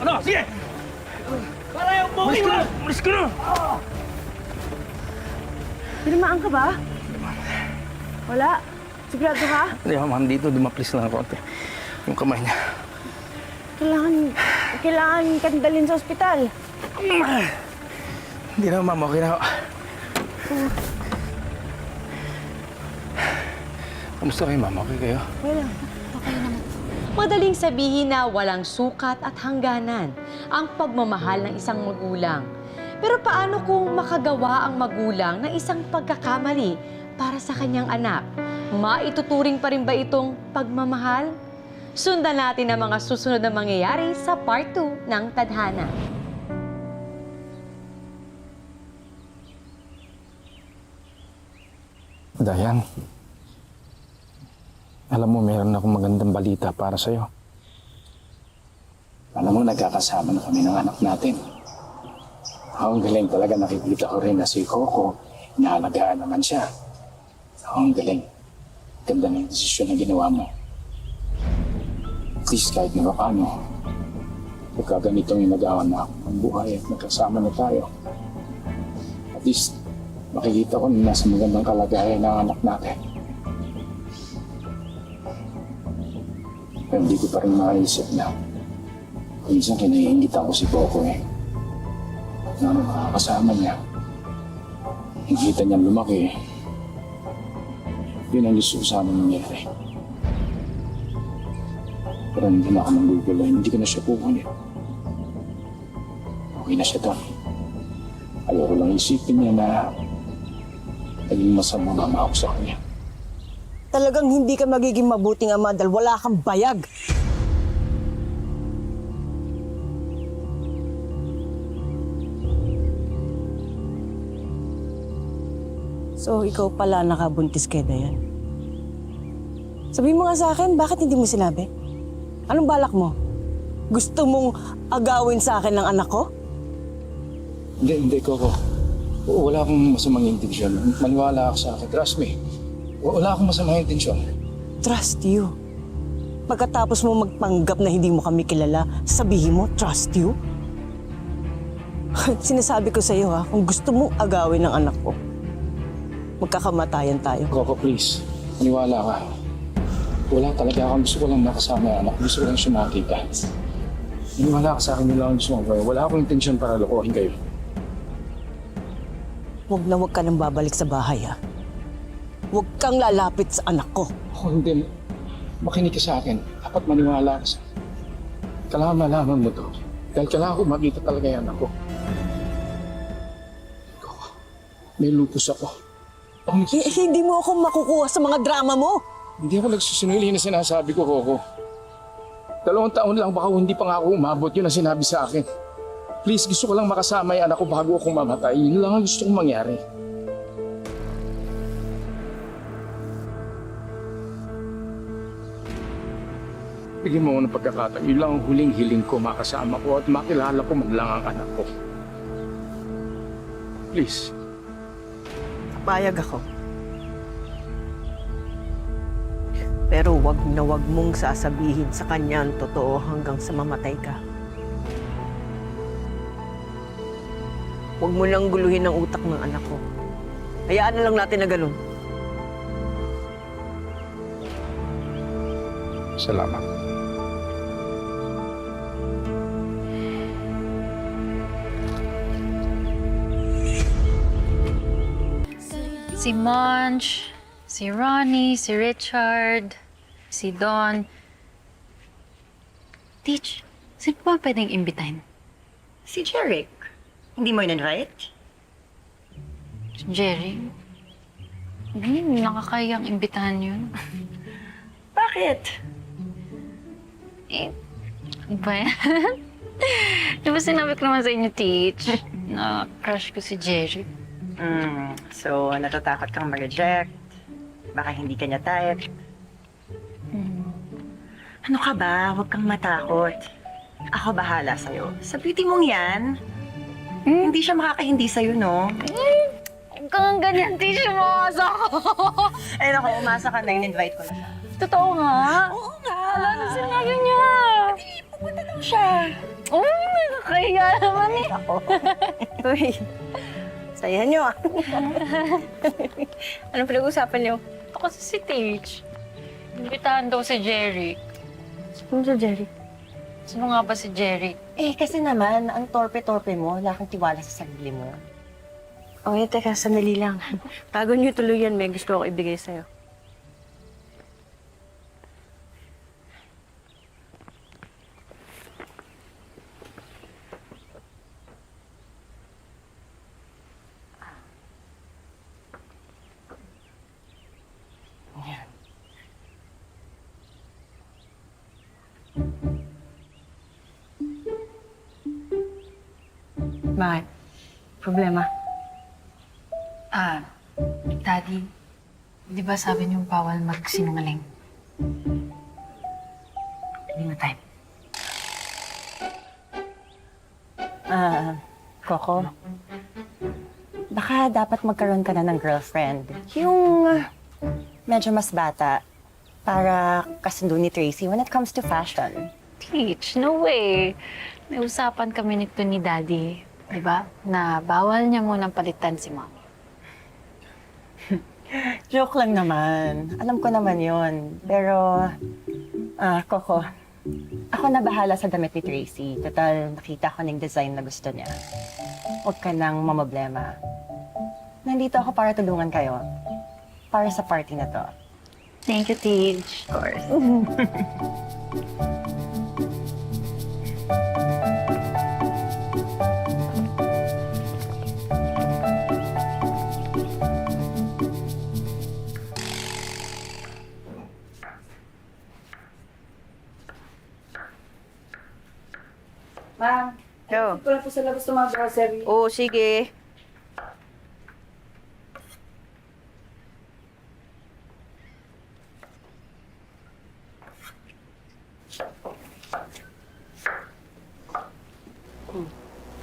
Ano? Sige! Para yung buhay mo! Umalis ka na! Tinamaan ka ba? Wala? Sigurado ka? Hindi, ma'am. Dito, dumaplis lang ako. Yung kamay niya. Kailangan kang dalhin sa ospital. Hindi na, ma'am. Okay na ako. Kamusta kayo, ma'am? Okay kayo? Wala. Madaling sabihin na walang sukat at hangganan ang pagmamahal ng isang magulang. Pero paano kung makagawa ang magulang ng isang pagkakamali para sa kanyang anak? Maituturing pa rin ba itong pagmamahal? Sundan natin ang mga susunod na mangyayari sa Part 2 ng Tadhana. Dayan, alam mo, meron akong magandang balita para sa'yo. Alam mo, nagkakasama na kami ng anak natin. Ang galing talaga, nakikita ko rin na si Coco, inaalagaan naman siya. Ang galing. Ganda ng desisyon na ginawa mo. At least kahit na paano, pagka ganitong inagawan na ako ng buhay at nagkasama na tayo. At least, makikita ko na nasa magandang kalagayan ng anak natin. Pero hindi ko pa rin makaisip na minsan kinaiingit ako si Coco eh. Na makakasama niya. Hingita niya lumaki eh. Yun ang gusto ko sana nangyari. Pero hindi na ako nanggugulo. Hindi ko na siya pukunin. Okay na siya doon. Ayoko lang isipin niya na naging masama mama ako sa kanya. Talagang hindi ka magiging mabuting ama dahil wala kang bayag. So, ikaw pala nakabuntis kay Dayan. Sabihin mo nga sa akin, bakit hindi mo sinabi? Anong balak mo? Gusto mong agawin sa akin ng anak ko? Hindi, Coco. Wala akong masamang intensyon. Maniwala ako sa akin. Trust me. Wala akong masamang intensyon. Trust you. Pagkatapos mo magpanggap na hindi mo kami kilala, sabihin mo, trust you? Sinasabi ko sa iyo ha, kung gusto mong agawin ng anak ko, magkakamatayan tayo. Coco, please. Maniwala ka. Wala talaga akong gusto ko lang makasama yung anak. Gusto ko lang siya makakita. Maniwala ka sa akin, yun lang ang gusto ko. Wala akong intensyon para lokohin kayo. Huwag na huwag ka nang babalik sa bahay ha. Huwag kang lalapit sa anak ko. Ako hindi. Makinig ka sa akin. Dapat maniwala ka sa akin. Kailangan malaman mo to. Dahil kailangan ko makita talaga yung anak ko. Coco, may lupus ako. Hindi mo ako makukuha sa mga drama mo. Hindi ako nagsusunili na sinasabi ko, Coco. 2 taon lang, baka hindi pa nga ako umabot. Yun ang sinabi sa akin. Please, gusto ko lang makasama yung anak ko bago akong mamatay. Yun lang ang gusto kong mangyari. Bigyan mo ako ng pagkakataon. Yun lang ang huling hiling ko, makasama ko at makilala ko maglang ang anak ko. Please. Payag ako. Pero wag na wag mong sasabihin sa kanya ang totoo hanggang sa mamatay ka. Huwag mo nang guluhin ang utak ng anak ko. Hayaan na lang natin na ganun. Salamat. Si Monch, si Ronnie, si Richard, si Don. Teach, sino pa pwedeng imbitahin? Si Jeric. Hindi mo in-invite? Si Jerry? Hindi, nakakayang imbitahan yun. Bakit? Eh, ano ba yan? Di ba sinabi ko naman sa inyo, Teach, na crush ko si Jerry? So, natatakot kang mag-reject? Baka hindi ka niya type? Ano ka ba? Huwag kang matakot. Ako bahala sa'yo. Sa beauty mong yan, hindi siya makakahindi sa'yo, no? Huwag kang ganyan, Teach, umasa ko. Ay, naku, umasa ka na. In-invite ko na siya. Totoo nga. Oo nga. Ano sinabi niya? Pupunta daw siya. Oh, nakakahiya naman eh. Uy, saya niyo ah. Anong pinag-usapan niyo? Ako si Teach. Imbitahan daw si Jerry. Sino si Jerry? Sino nga ba si Jerry? Kasi naman, ang torpe-torpe mo, wala kang tiwala sa sarili mo. Teka, sandali lang. Bago niyo tuloy yan, may gusto ako ibigay sa'yo. Bakit? Problema? Daddy, di ba sabi niyo bawal magsinungaling? Hindi mo time. Coco, baka dapat magkaroon ka na ng girlfriend. Yung medyo mas bata para kasundo ni Tracy when it comes to fashion. Teach, no way. May usapan kami nito ni Daddy, di ba? Na bawal niya munang palitan si Mom. Joke lang naman. Alam ko naman yon. Pero, Coco, ako na bahala sa damit ni Tracy. Total, nakita ko ng design na gusto niya. Huwag ka nang mamablema. Nandito ako para tulungan kayo. Para sa party na to. Thank you, Teach. Of course. Ma'am. Yo. Wala po sa labas ng mga grocery. Oo, sige.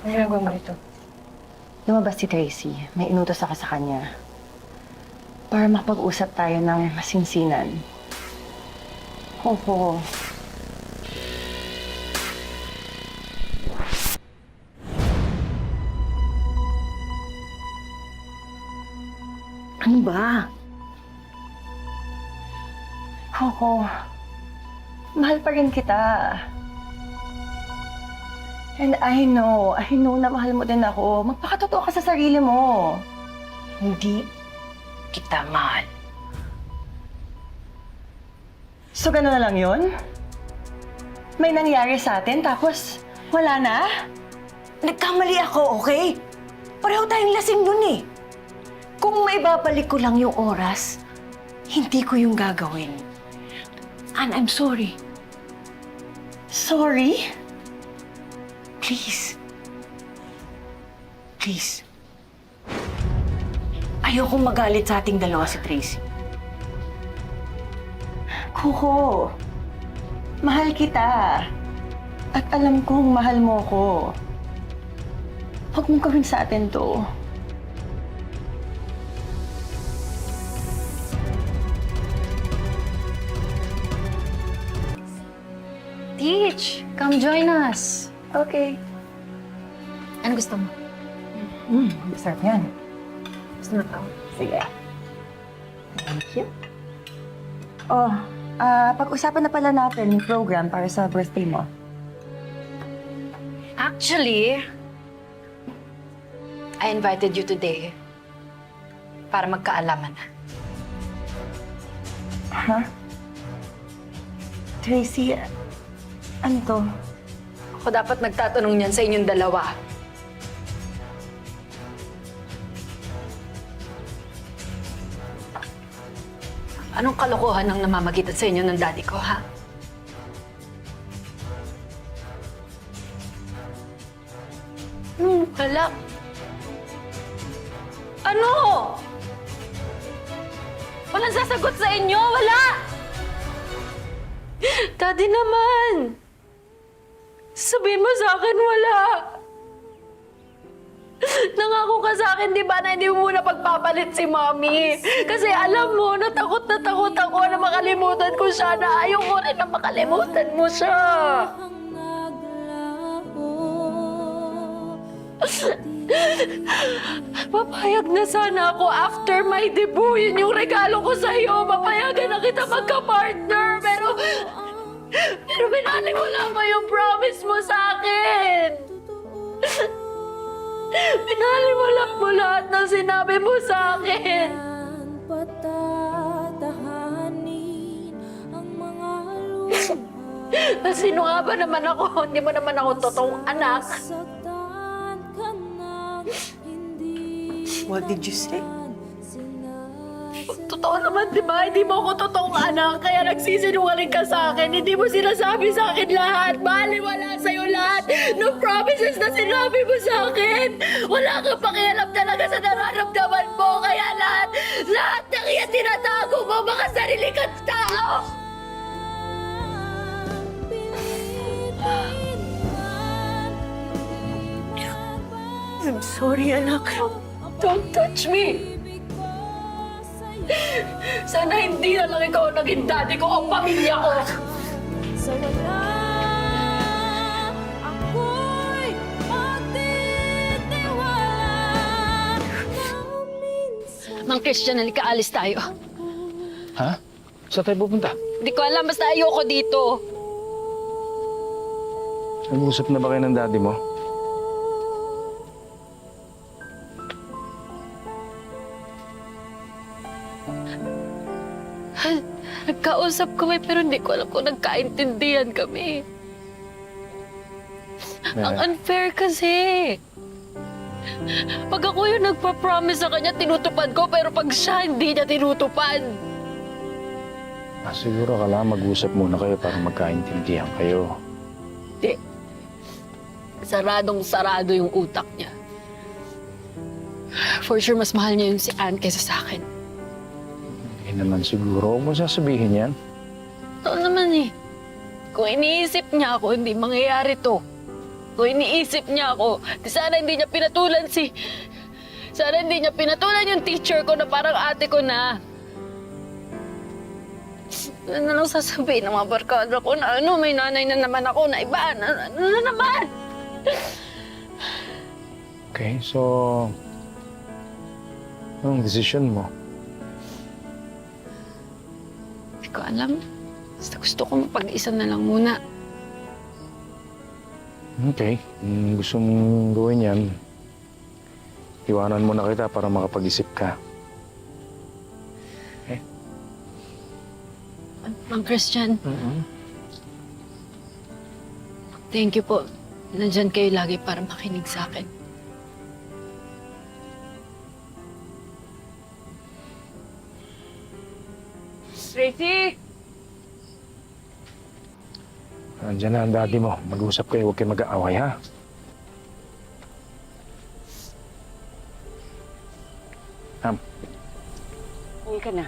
Ano ginagawa mo dito? Lumabas si Tracy. May inutos ako sa kanya. Para makapag-usap tayo ng masinsinan. Opo. Ano ba? Coco, mahal pa rin kita. And I know na mahal mo din ako. Magpakatotoo ka sa sarili mo. Hindi kita mahal. So, gano'n na lang yun? May nangyari sa atin, tapos wala na? Nagkamali ako, okay? Pareho tayong lasing nun eh. Kung may babalik ko lang yung oras, hindi ko yung gagawin. And I'm sorry. Sorry? Please. Please. Ayokong magalit sa ating dalawa si Tracy. Coco, mahal kita. At alam kong mahal mo ko. Huwag mong gawin sa atin to. Teach, come join us. Okay. Ano gusto mo? Masarap yan. Gusto mo ito? Sige. Thank you. Pag-usapan na pala natin yung program para sa birthday mo. Actually, I invited you today para magkaalaman na. Ha? Tracy, ano to? Ako dapat nagtatanong niyan sa inyong dalawa. Anong kalokohan ang namamagitan sa inyo ng daddy ko, ha? Wala. Ano? Walang sasagot sa inyo? Wala! Daddy naman! Sabihin mo sa akin, wala! Nangako ka sa akin, di ba, na hindi mo muna pagpapalit si Mommy? Kasi alam mo, natakot ako na makalimutan ko siya na ayaw ko rin na makalimutan mo siya. Papayag na sana ako after my debut. Yun yung regalo ko sa'yo. Papayagan na kita magka-partner. Pero binaliwala mo yung promise mo sa akin. Binaliwala mo lahat ng sinabi mo sa akin. Sino nga ba naman ako? Hindi mo naman ako totoong anak. What did you say? Totoo naman, di ba? Hindi mo ako totoong anak, kaya nagsisinungaling ka sa akin. Hindi mo sinasabi sa akin lahat. Baliwala sa'yo lahat ng promises na sinabi mo sa akin. Wala kang pakialam talaga sa nararamdaman mo. Kaya lahat ng iyan tinatago mo, mga sarili kang tao. I'm sorry, anak. Don't touch me! Sana hindi na lang ikaw naging daddy ko o pamilya ko. Mang Christian, halika, alis tayo. Ha? Saan tayo pupunta? Hindi ko alam, basta ayoko dito. Nag-usap na ba kayo ng daddy mo? Nagkausap kami pero hindi ko alam kung nagkaintindihan kami. Ang unfair kasi. Pag ako yung nagpa-promise sa kanya, tinutupad ko, pero pag siya, hindi niya tinutupad. Siguro kailangan mag-usap muna kayo para magkaintindihan kayo. Hindi. Saradong-sarado yung utak niya. For sure, mas mahal niya yung si Ann kaysa sa akin. Hindi naman siguro. Huwag mo sasabihin yan. Totoo naman eh. Kung iniisip niya ako, hindi mangyayari to. Kung iniisip niya ako, sana hindi niya pinatulan Sana hindi niya pinatulan yung teacher ko na parang ate ko na. Ano na lang sasabihin ng mga barkada ko na may nanay na naman ako na iba. Ano na naman? Okay, so... anong desisyon mo? Hindi ko alam. Basta gusto ko mapag-isa na lang muna. Okay, kung gusto mong gawin yan, iwanan mo na kita para makapag-isip ka. Okay? Mang Christian, thank you po. Nandyan kayo lagi para makinig sa akin. Tracy! Nandiyan na ang daddy mo. Mag-usap kayo, huwag kayo mag-aaway, ha? Halika na.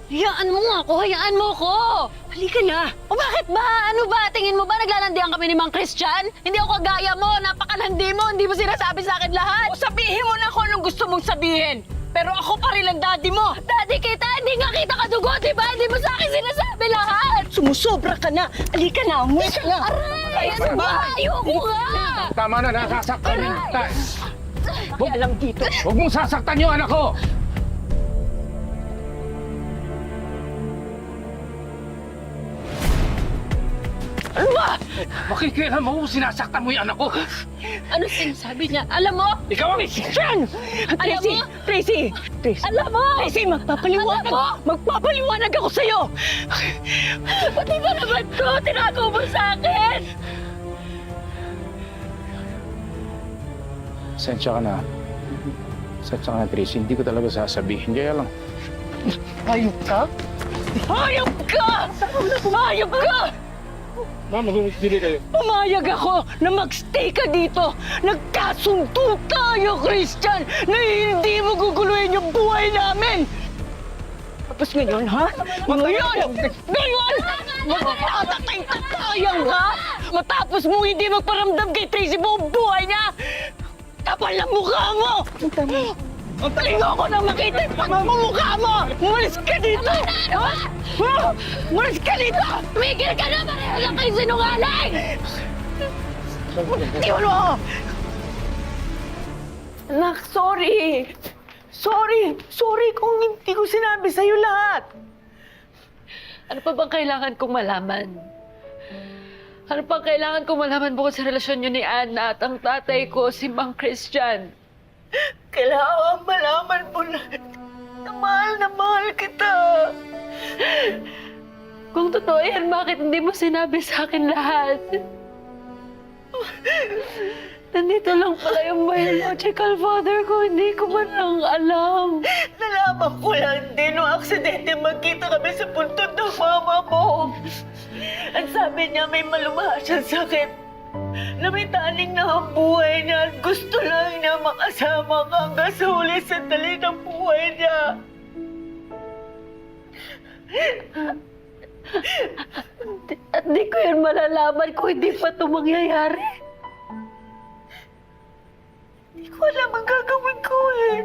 Hayaan mo nga ako! Hayaan mo ako! Halika na! O bakit ba? Ano ba? Tingin mo ba naglalandian kami ni Mang Christian? Hindi ako kagaya mo! Napakalandi mo! Hindi mo sinasabi sa akin lahat! O sabihin mo na kung anong gusto mong sabihin! Pero ako pa rin ang daddy mo! Daddy kita! Hindi nga kita kadugo! Di ba? Hindi mo sa akin sinasabi lahat! Sumusobra ka na! Halika na! Umuwi ka na! Aray! Ano ba? Ayoko nga! Tama na, nasasaktan yung... Alam dito! Huwag mong sasaktan yung anak ko! Ano ba? Makikialam mo, sinasaktan mo yung anak ko! Ano sinasabi niya? Alam mo? Ikaw ang Christian! Tracy! mo? Tracy! Tracy! Alam mo? Tracy, magpapaliwanag! Alam mo? Magpapaliwanag ako sa'yo! Pati ba naman ko? Tinago mo sa akin! Sensya ka na. Sensya ka na, Tracy. Hindi ko talaga sasabihin. Kaya lang. Hayop ka? Hayop ka! Hayop ka! Mama, hindi kayo. Pumayag ako na magstay ka dito. Nagkasundo tayo, Christian, na hindi mo guguluhin yung buhay namin. Tapos ngayon, ha? Ngayon! Magpatatay ka tayang, ha? Matapos mo hindi magparamdam kay Tracy buong buhay niya. Kapal na mukha mo! Ang talingo ko nang makita yung pagmamukha mo! Umalis ka dito! Ha? Umalis ka dito! Tumigil ka na! Pareho lang kayo sinungaling! Iwan mo ako! Anak, sorry! Sorry kung hindi ko sinabi sa'yo lahat! Ano pa bang kailangan kong malaman? Ano pang kailangan kong malaman bukod sa relasyon niyo ni Anna at ang tatay ko, si Mang Christian? Kailangan malaman mo na mahal kita! Kung totoo yan, bakit hindi mo sinabi sa akin lahat? Nandito lang pala yung biological father ko. Hindi ko man lang alam. Nalaman ko lang din nung aksidente magkita kami sa puntod ng mama mo. At sabi niya may malubha siyang sakit. Na may taning na ang buhay niya at gusto lang niya makasama ka hanggang sa huli sandali ng buhay niya. At di ko yun malalaman kung hindi pa ito mangyayari. Hindi ko alam ang gagawin ko eh.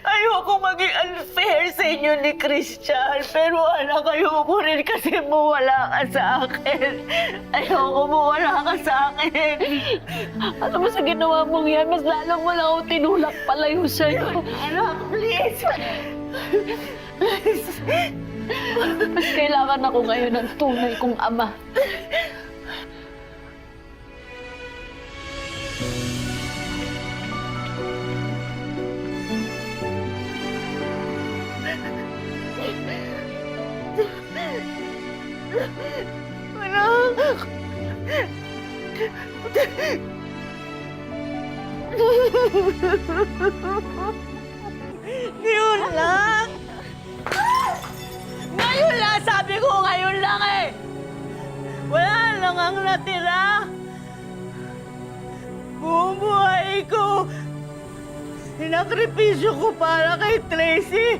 Ayoko maging unfair sa inyo ni Christian, pero anak, ayoko rin kasi mawala ka sa akin. Ayoko mawala ka sa akin. Alam mo sa ginawa mong yan, mas lalong wala akong tinulak palayo sa'yo. Anak, please. Mas kailangan ako ngayon ng tunay kong ama. Anak. Ngayon lang! Ngayon lang! Sabi ko ngayon lang eh! Wala lang ang natira! Buong buhay ko! Sinakripisyo ko para kay Tracy!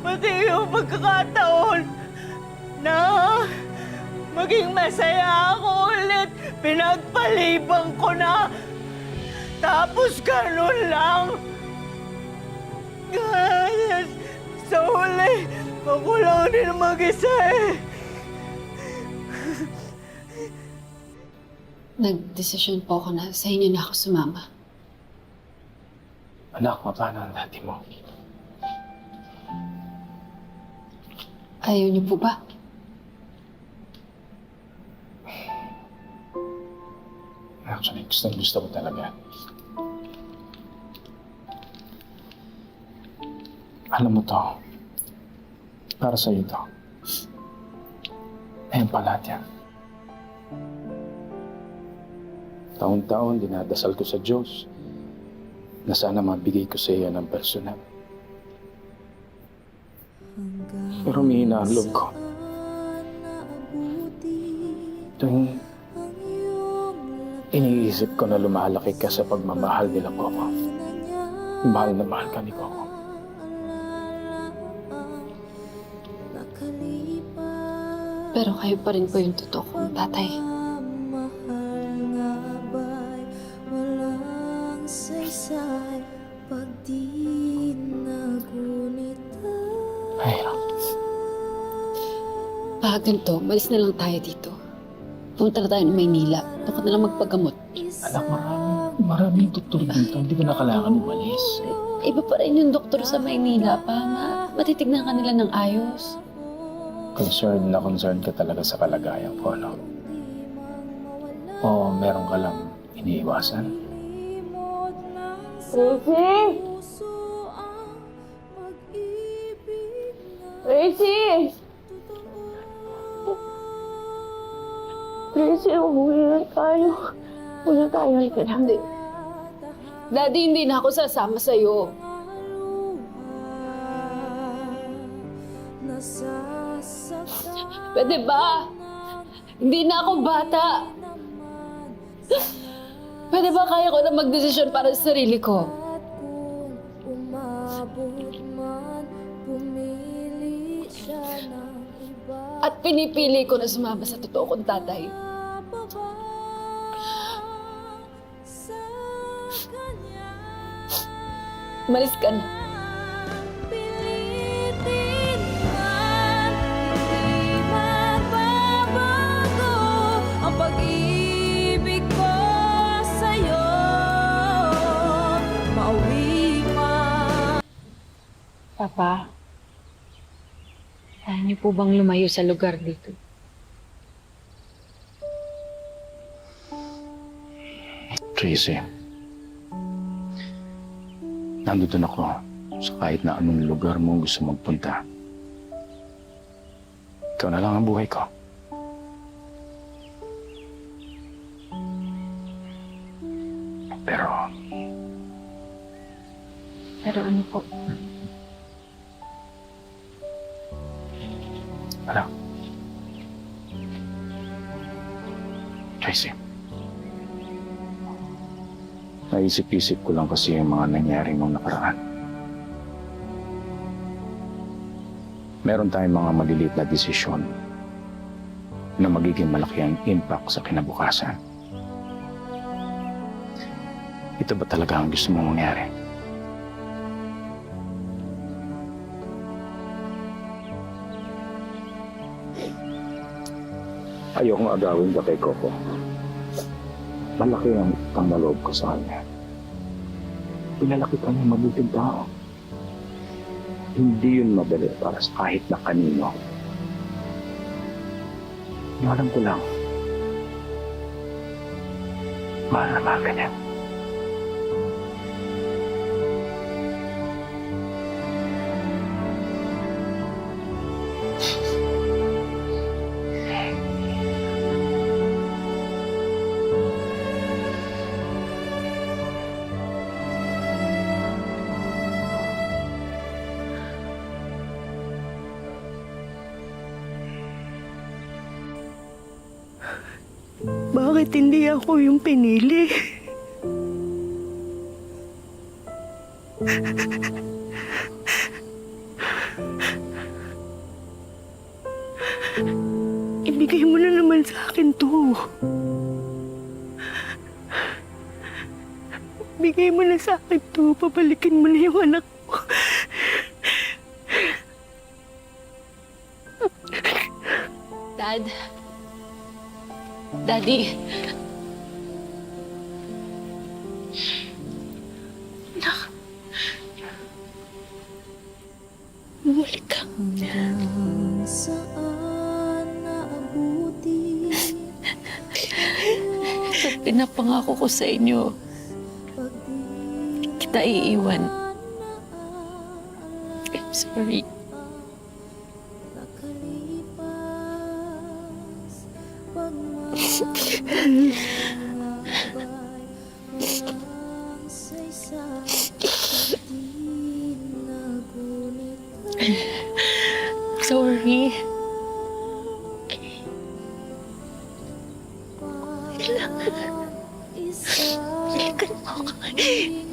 Pati yung pagkakataon na maging masaya ako ulit, pinagpalibang ko na. Tapos ganun lang. Sa huli, ako lang din mag-isa eh. Nagdesisyon po ako na sa inyo na ako sumama. Anak, paano ang dati mo? Ayaw niyo po ba? Actually, gusto ko talaga. Alam mo to, para sa'yo to. Ayan pa lahat yan. Taon-taon, dinadasal ko sa Diyos na sana mabigay ko sa iyo ng personal. Pero humihina ang loob ko. Tuwing iniisip ko na lumalaki ka sa pagmamahal nila Coco. Mahal na mahal ka ni Coco. Pero kayo pa rin po yung totoo kong tatay. Ay, Pag ganito, malis na lang tayo dito. Punta na tayo ng Maynila. Doon ka na lang magpagamot. anak, maraming doktor dito. Hindi ko na kailangan umalis. Iba pa rin yung doktor sa Maynila pa. Matitignan ka nila ng ayos. Concerned ka talaga sa kalagayan ko, no? O meron ka lang iniiwasan? Tracy! Tracy! Tracy, umuwi na tayo. Uwi na tayo. Halika na. Hindi. Daddy, hindi na ako sasama sa'yo. Pwede ba? Hindi na ako bata. Pwede ba kaya ko na magdesisyon para sa sarili ko? At pinipili ko na sumama sa totoo kong tatay. Umalis ka na. Papa, kaya niyo po bang lumayo sa lugar dito? Tracy, nandun ako sa kahit na anong lugar mo gusto magpunta. Ikaw na lang ang buhay ko. Pero, Pero ano po? wala. Tracy, naisip-isip ko lang kasi yung mga nangyari nung nakaraan. Meron tayong mga maliliit na desisyon na magiging malaki ang impact sa kinabukasan. Ito ba talaga ang gusto mong mangyari? Ayokong agawin ka kay Coco. Malaki ang utang na loob ko sa kanya. Pinalaki ka niya mabuting tao. Hindi yun madali para sa kahit na kanino. Yung alam ko lang, mahal na mahal ka niya. Bakit hindi ako yung pinili? Ibigay mo na naman sa akin to. Bigay mo na sa akin to. Pabalikin mo na yung anak ko. Dad. Daddy. Anak. Bumalik ka. Sa pinapangako ko sa inyo, kita iiwan. I'm sorry. Sorry. Balikan mo ako.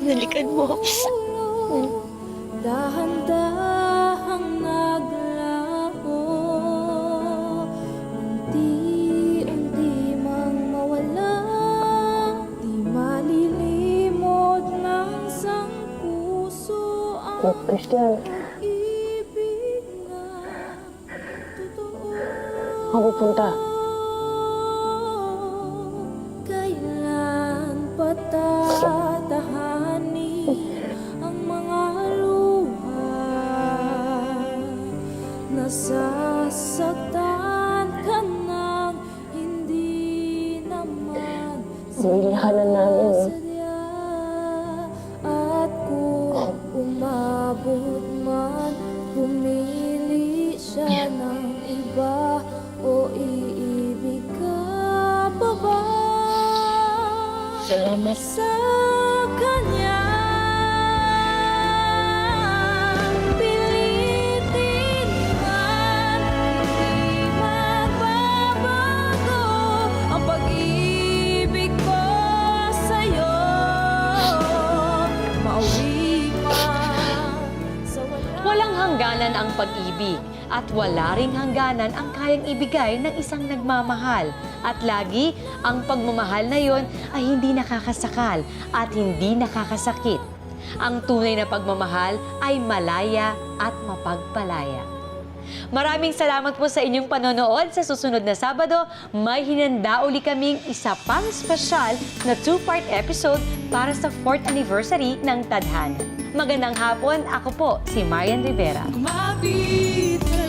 Balikan mo ako. Dahan-dahang naglaho, unti-unti mang mawala, di malilimot ng isang puso ang pag-ibig na totoo. Ako pupunta. Kailan patatahanin ang mga luha? Nasasaktan ka nang hindi naman Bilahanan namin eh. sadya. At kung umabot man, pumili siya ng iba, o iibig ka pa ba? Salamat. Sa kanya pilitin man, hindi magbabago ang pag-ibig ko sa'yo. Mauwi man sa Walang hangganan ang pag-ibig at wala ring hangganan ang kayang ibigay ng isang nagmamahal. At lagi, ang pagmamahal na yon ay hindi nakakasakal at hindi nakakasakit. Ang tunay na pagmamahal ay malaya at mapagpalaya. Maraming salamat po sa inyong panonood. Sa susunod na Sabado, may hinanda uli kaming isa pang espesyal na 2-part episode para sa 4th anniversary ng Tadhana. Magandang hapon, ako po si Marian Rivera. Kumapit